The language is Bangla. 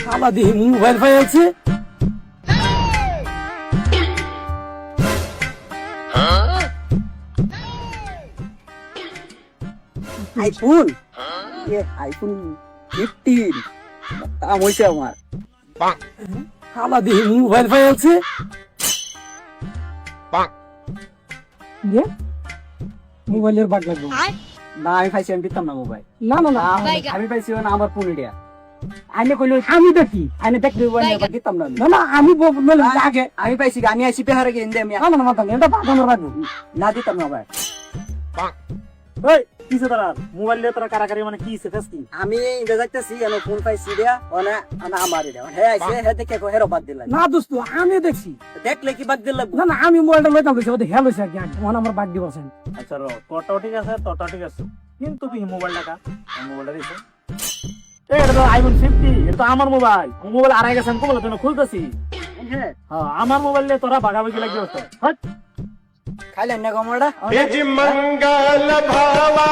শালা দেখি মোবাইল পাই আছে। আইফোন আইফোন 15 দাম হয়েছে আমার। শালা দেখি মোবাইল পাই আছে। মোবাইলের বাগ লাগবে না আমি পাইছি, আমি দিতাম না মোবাইল। না না না আমি পাইছি না আমার 15 টাকা। আমি কইলো আমি দেখি আমি দেখতে দিতাম না আমি। না না আমি বলে আগে আমি পাইছি, আমি আইছি পেহারে গিয়ে আমি না না মাথা এটা বাগানোর রাখবো না দিতাম না ভাই। ওই কিছে তারা মোবাইল দিয়ে তোরা কারাকারি মানে কি হিসেবে কি আমি ইন্দা যাইতেছি এনো ফোন পাইছি দিয়া ওনা না আমার এটা হে আইছে হে দেখে কো হেরো বাদ দিলা। না দোস্ত আমি দেখছি দেখলে কি বাদ দিলা? না না আমি মোবাইলটা লইতাম দেখছি ওদের হেল হয়েছে আগে মানে আমার বাগ দিবছেন। আচ্ছা র তোরটাও ঠিক আছে তোরটাও ঠিক আছে কিন্তু তুই মোবাইল টাকা মোবাইলটা দিছ এটা তো আইফোন 50 এটা তো আমার মোবাইল আড়াই গেছে আমি কোবলা জন্য খুলতেছি। হ্যাঁ হ্যাঁ আমার মোবাইল নিয়ে তোরা ভাগাভাগি লাগি হতো খাইলেন না কমড়া? মঙ্গল ভাবা